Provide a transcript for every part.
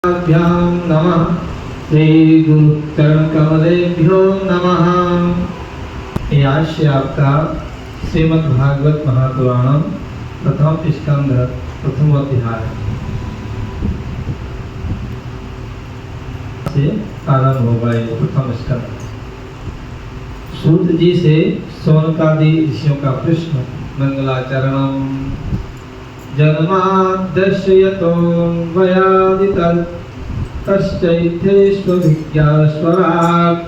भ्यां नमः श्री गुरु चरण कमलेभ्यो नमः। ये आज से आपका श्रीमद् भागवत महापुराणम प्रथम स्कंध प्रथम अध्याय से आरंभ होगा। ये प्रथम स्कंध सूत जी से शौनकादि ऋषियों का प्रश्न। मंगलाचरणम जन्माद्यस्यतो वयादितत् तश्चैत्येष्वभिज्ञास्वराट्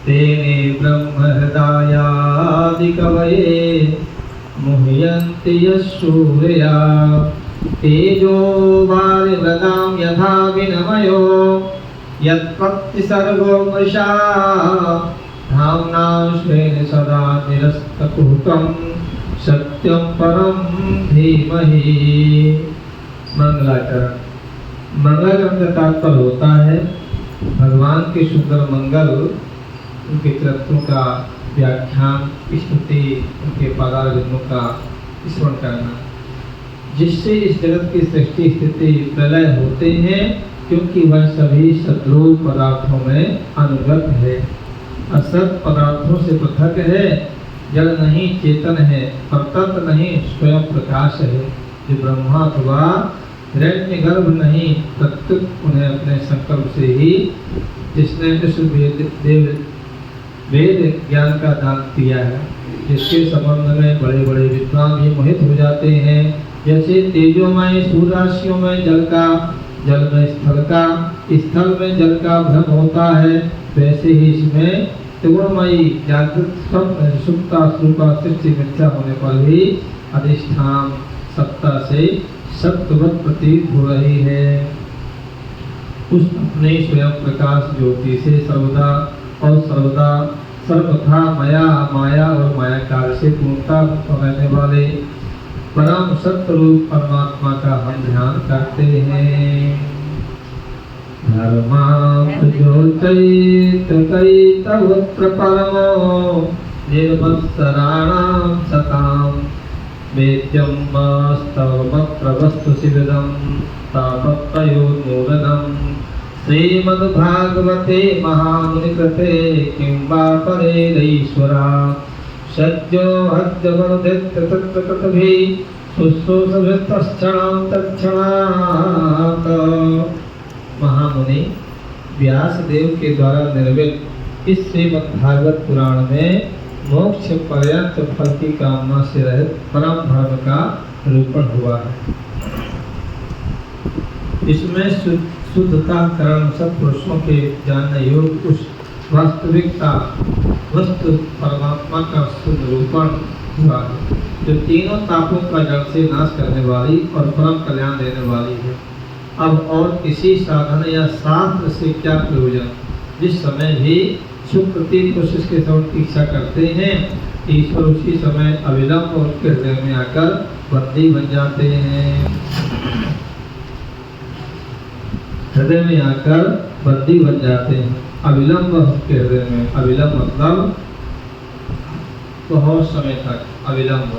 तेने ब्रह्महृदायादिकवये मुह्यन्ति यस्सूरया तेजो वारिमृगां यथा विनिमयो यत्प्रतिसर्गो मृषा धाम्ना स्वेन सदा निरस्तकुहकं सत्यं परं धीमहि। मंगलाचरण। मंगलाचरण का तात्पर्य होता है भगवान के सुंदर मंगल, उनके चरित्रों का व्याख्यान, स्तुति, उनके पदार्थ का स्मरण करना, जिससे इस जगत की सृष्टि स्थिति प्रलय होते हैं, क्योंकि वह सभी सद्रूप पदार्थों में अनुगत है, असत पदार्थों से पृथक है, जड़ नहीं चेतन है, परतत्व नहीं स्वयं प्रकाश है, जो ब्रह्मा अथवा हिरण्यगर्भ नहीं, प्रत्युत उन्हें अपने संकल्प से ही जिसने इस वेद ज्ञान का दान दिया है, जिसके संबंध में बड़े बड़े विद्वान भी मोहित हो जाते हैं। जैसे तेजोमय सूर्यराशियों में जल में स्थल का, स्थल में जल का भ्रम होता है, वैसे ही इसमें त्रिगुणमयी जागृत स्वप्न सुप्ता स्वरूपा सृष्टि मिथ्या होने पर भी अधिष्ठान सत्ता से सत्वत प्रतीत हो रही है। उस अपने स्वयं प्रकाश ज्योति से सर्वदा और सर्वदा सर्वथा माया और मायाकार से पूर्णता रहने वाले परम सत्य रूप परमात्मा का हम ध्यान करते हैं। धर्मात्मज्योतितकैतवत्र परमो निर्मत्सराणां सतां वेद्यं वास्तवमत्र वस्तुशिविरं तापत्रयोन्मूलनं श्रीमद्भागवते महामुनिकृते किं वा परेदैश्वरा सद्यो हद्यवनुदित्य तत्र ततभिः शुश्रूषभिस्तक्षणां तत्क्षणात्। महामुनि व्यास देव के द्वारा निर्मित इस श्रीमद्भागवत पुराण में मोक्ष पर्यंत फल की कामना से रहित परम धर्म का निरूपण हुआ है। इसमें शुद्धता करण सत्पुरुषों के जानने योग्य उस वास्तविकता वस्तु परमात्मा का शुद्ध निरूपण हुआ है, जो तीनों तापों का जड़ से नाश करने वाली और परम कल्याण देने वाली है। अब और किसी साधन या शास्त्र से क्या प्रयोजन। जिस समय भी सुप्रतीत कोशिश के श्रवण की इच्छा करते हैं, ईश्वर उसी समय अविलंब उनके हृदय में आकर बंदी बन जाते हैं। हृदय में आकर बंदी बन जाते हैं, अविलंब उनके हृदय में। अविलंब मतलब बहुत समय तक अविलंब।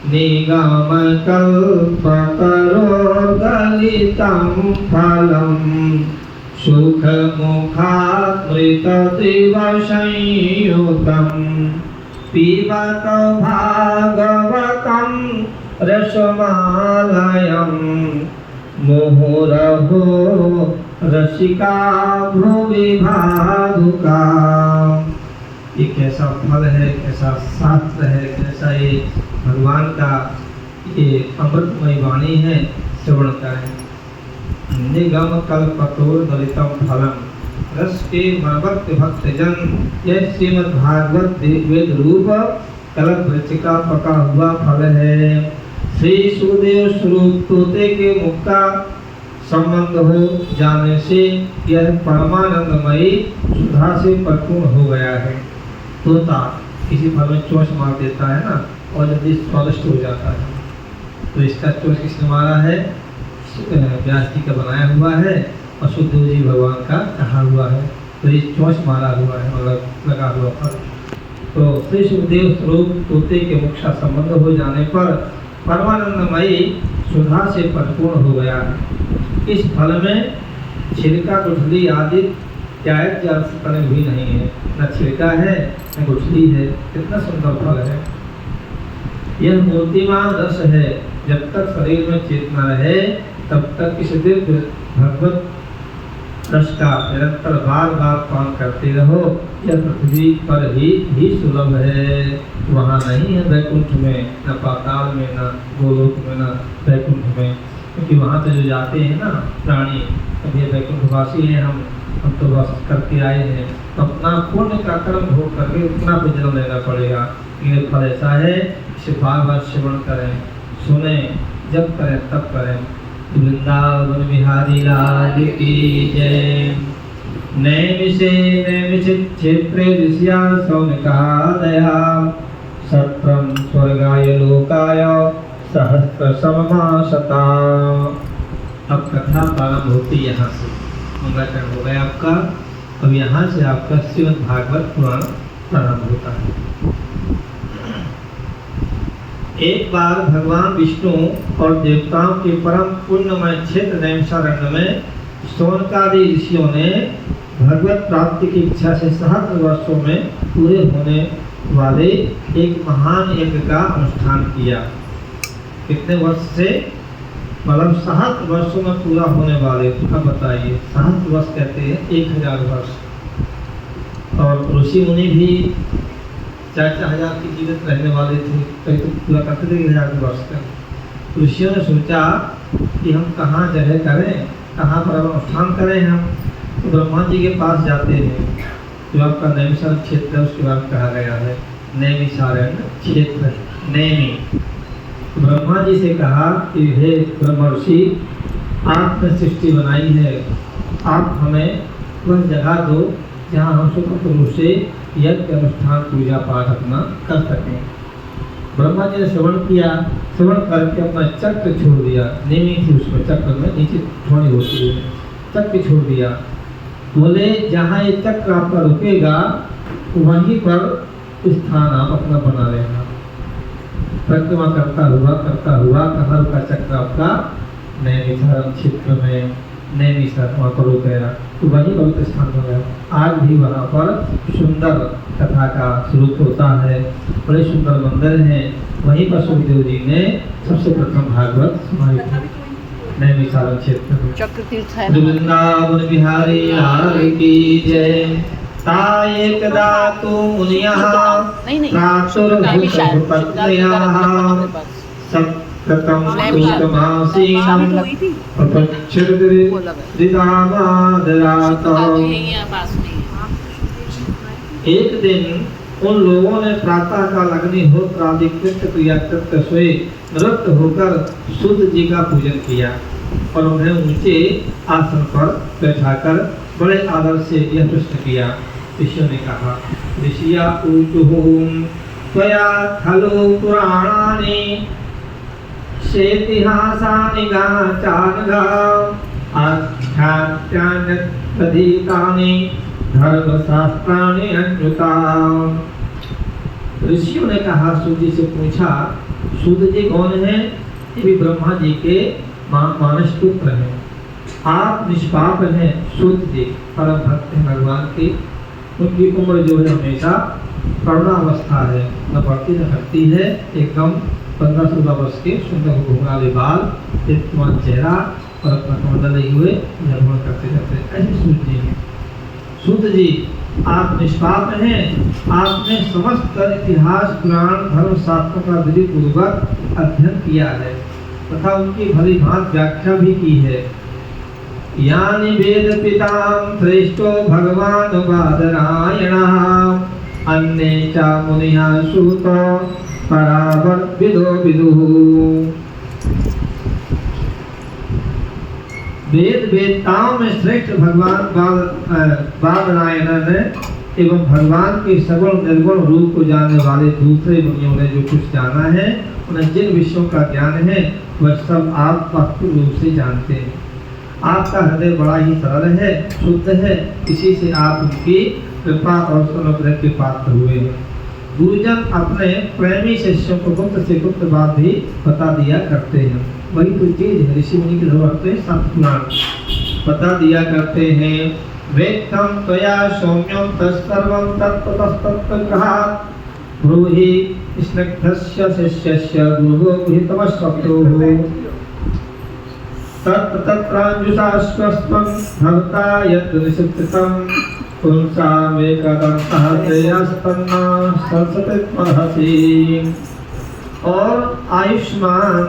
निगमकल्पतरोर्गलितं फलं सुखमुखामृतदिवसंयुतं पिबत भागवतं रसमालयं मुहुरहो रसिका भुवि भावुका। ये कैसा फल है, कैसा शास्त्र है, कैसा ये भगवान का ये अमृतमय वाणी है, श्रवण करें। निगम कल्पतोर दलितम फलम रस के भक्त भक्तजन, यह श्रीमद् भागवत वेद रूप कल्प वृक्ष का पका हुआ फल है। श्री सुखदेव स्वरूप तोते के मुख का संबंध हो जाने से यह परमानंदमयी सुधा से परिपूर्ण हो गया है। तोता किसी फल में चोंच मार देता है ना, और जल्दी स्वादिष्ट हो जाता है, तो इसका चोंच किसने मारा है? व्यास जी का बनाया हुआ है और सुखदेव जी भगवान का कहा हुआ है, तो ये चोंच मारा हुआ है और लगा हुआ फल। तो श्री सुखदेव स्वरूप तोते के मुख का संबंध हो जाने पर परमानंदमयी सुधा से परिपूर्ण हो गया है। इस फल में छिलका गुठली आदि त्याग करने भी नहीं है, न छिलका है न गुठली है। कितना सुंदर फल है। यह मूर्तिमान रस है। जब तक शरीर में चेतना रहे तब तक इस दिव्य भगवत रस का निरंतर बार बार पान करते रहो। यह पृथ्वी पर ही सुलभ है, वहाँ नहीं है वैकुंठ में, न पाताल में, न गोलोक में, न वैकुंठ में। क्योंकि वहाँ से जो जाते हैं ना प्राणी, अब ये वैकुंठवासी हैं, हम तो बस करके आए हैं, तो अपना पुण्य का कर्म भोग करके उतना पे जन्म लेना पड़ेगा। ये फल ऐसा है, इसे बार बार श्रवण करें, सुने, जब करें तब करें। वृंदावन बिहारी लाल की जय। नैमिषे क्षेत्रे ऋषिया सौनिका दया, सत्रम स्वर्गाय लोकाय सहस्र सममासता। अब कथा प्रारंभ होती यहाँ से, मंगलाचरण हो गया आपका। अब यहाँ से आपका श्रीमद् भागवत पुराण प्रारंभ होता है। एक बार भगवान विष्णु और देवताओं के परम पुण्यमय क्षेत्र नैमिषारण्य में शौनकादि ऋषियों ने भगवत प्राप्ति की इच्छा से सहस्त्र वर्षों में पूरे होने वाले एक महान यज्ञ का अनुष्ठान किया। कितने वर्ष से? मतलब सहस्त्र वर्षों में पूरा होने वाले। अब बताइए, सहस्त्र वर्ष कहते हैं 1000 वर्ष। और ऋषि मुनि भी 4-4 हजार की जीवित रहने वाले थे, कई तो पूरा करते थे 1000 वर्ष तक। ऋषियों ने सोचा कि हम कहाँ जगह करें, कहाँ पर अनुष्ठान करें। हम तो ब्रह्मा जी के पास जाते हैं, जो आपका नैमिषारण्य क्षेत्र है उसके बाद कहा गया है नैमिषारण्य क्षेत्र, नैमी। ब्रह्मा जी से कहा कि हे ब्रह्मर्षि, आपने सृष्टि बनाई है, आप हमें वह जगह दो जहाँ हम स्वतंत्र रूप से यज्ञ अनुष्ठान पूजा पाठ अपना कर सकें। ब्रह्मा जी ने श्रवण किया, श्रवण करके अपना चक्र छोड़ दिया। नेमी थी उसमें, चक्र में नीचे छोड़ी होती है, चक्र छोड़ दिया। बोले जहाँ ये चक्र आपका रुकेगा वहीं पर स्थान आप अपना बना लेना। परिक्रमा करता हुआ कहाँ रुका चक्र आपका? नैमिषारण्य क्षेत्र में, नैमिषारण्य वहाँ पर रुक गया, तो वही पवित्र स्थान हो गया। आज भी वहाँ पर सुंदर कथा का स्वरूप होता है, बड़े सुंदर मंदिर हैं। वहीं पर सुखदेव जी ने सबसे प्रथम भागवत सुनाई थी नैमिषारण्य क्षेत्र में। चक्र तीर्थ है। वृंदावन बिहारी लाल की जय। तायेकदा तु मुनियः प्रातुर्भूतपत्न्यः सप्तम सूतमासीनं प्रपच्यद्रिदामादरातः। एक दिन उन लोगों ने प्रातः काल अग्निहोत्र आदि कृत्य क्रिया करते हुए नृत्य होकर सूत जी का पूजन किया और उन्हें ऊंचे आसन पर बैठाकर बड़े आदर से यह प्रश्न किया। ऋषियों ने कहा, ऋषिया ऊचुहुम त्वया खलु पुराणानि शेतिहासानि गाचानगा आख्यात्यानि प्रदीतानि धर्मशास्त्राणि अन्युता। ऋषियों ने कहा, सूत जी से पूछा, सूत जी कौन है? ये भी ब्रह्मा जी के मानस पुत्र हैं। आप निष्पाप हैं सूत जी, परम भक्त हैं भगवान के। उनकी उम्र जो है हमेशा करुणावस्था है, न बढ़ती न घटती है। एकदम 15-16 वर्ष के सुंदर घुंघराले बाल, दीप्तमान चेहरा और अपना कमंडल लिए हुए भ्रमण करते रहते, ऐसे सूत जी हैं। सूत जी, आप निष्पाप हैं। आपने समस्त इतिहास, पुराण, धर्मशास्त्र का विधि पूर्वक अध्ययन किया है तथा उनकी भली भांति व्याख्या भी की है। यानि वेद पिताम श्रेष्ठो भगवान बादरायणः अन्ये च मुनिः सूत परावर्तितो विदुः। वेद वेदताओं में श्रेष्ठ भगवान बादरायण ने एवं भगवान के सगुण निर्गुण रूप को जानने वाले दूसरे मुनियों ने जो कुछ जाना है, उन्हें जिन विषयों का ज्ञान है वह सब आप वास्तविक रूप से जानते हैं। आपका हृदय बड़ा ही सरल है, शुद्ध है, इसी से आप उनकी कृपा और अनुग्रह के पात्र हुए हैं। गुरुजन अपने प्रेमी शिष्यों को गुप्त से गुप्त बात भी बता दिया करते हैं। वही तो चीज है, ऋषि मुनि के होते सत्पुराण बता दिया करते हैं। वेत्तम त्वया सौम्यम तत्सर्वं तत्ततस्तत्ग्रहात् ब्रूहि स्निग्धस्य शिष्यस्य गुरुः गृहीतमस्वप्नोः तत्राञ्जुषाश्वस्तं भवता यत् निश्चितं पुंसामेकदन्तः तेयस्तन्ना संसतित्मर्हसि। और आयुष्मान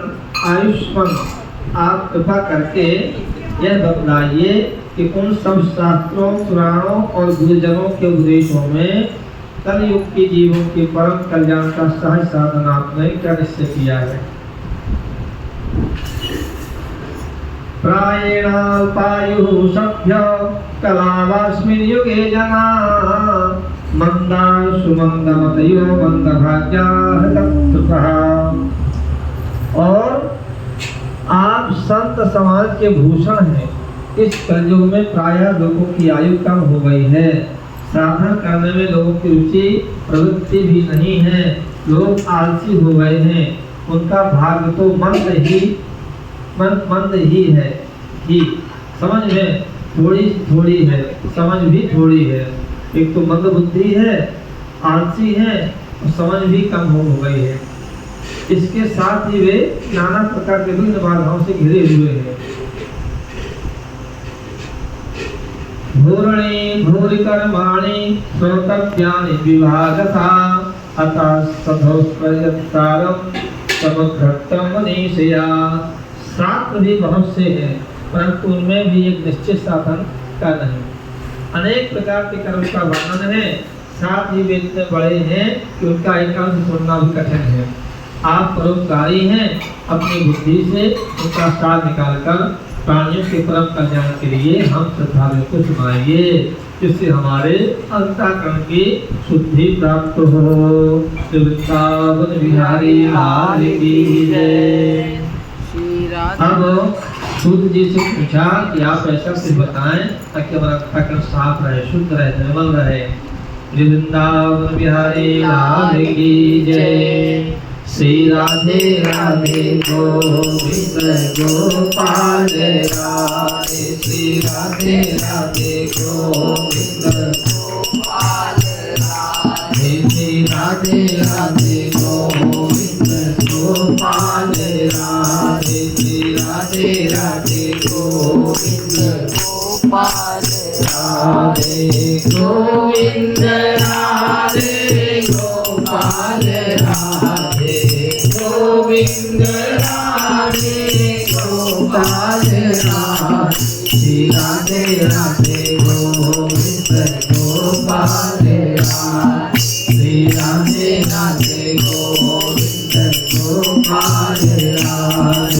आप कृपा करके यह बतलाइए कि उन सब शास्त्रों पुराणों और गुरुजनों के उपदेशों में कलयुग के जीवों के परम कल्याण का सहज साधन आपने क्या निश्चय किया है। प्रायेणाल्पायुः सभ्य कलावास्मिन् युगे जना मंदायुषु मंदमतयो मंदभाग्याः तत्तुतः। और आप संत समाज के भूषण हैं। इस कलयुग में प्रायः लोगों की आयु कम हो गई है, साधन करने में लोगों की रुचि प्रवृत्ति भी नहीं है, लोग आलसी हो गए हैं, उनका भाग्य तो मंद ही है ही समझ में थोड़ी है, समझ भी थोड़ी है। एक तो मंद बुद्धि है, आलसी है और समझ भी कम हो गई है। इसके साथ ही वे नाना प्रकार के विघ्न बाधाओं से घिरे हुए हैं। भूरणे भूरि कर्माणि श्रोतव्यानि विभागसा अतः सधोस्प्रयत्तारं समुद्धृतं मनीषया। शास्त्र भी बहुत से हैं, परंतु उनमें भी एक निश्चित साधन का नहीं। अनेक प्रकार के कर्म का वर्णन है, साथ ही वे इतने बड़े हैं कि उनका एकांश सुनना भी कठिन है। आप परोपकारी हैं, अपनी बुद्धि से उनका सार निकालकर प्राणियों के परम कल्याण के लिए हम श्रद्धालुओं को सुनाइए, जिससे हमारे अंतःकरण की शुद्धि प्राप्त हो। वृंदावन बिहारी लाल की जय। अब सूत जी से पूछा कि आप ऐसा कुछ बताएं ताकि हमारा अंतःकरण साफ रहे, शुद्ध रहे, निर्मल रहे। वृंदावन बिहारी लाल की जय। श्री राधे राधे गोविंद गोपाल राधे। श्री राधे राधे गोविंद गोपाल राधे। श्री राधे राधे गोविंद गोपाल राधे। श्री राधे राधे गोविंद गोपाल राधे। गोविंद राधे गोपाल राधे। गोविंद राधे गोपाल राधे। श्री राधे राधे गोविंद गोपाल राधे। श्री राधे राधे गोविंद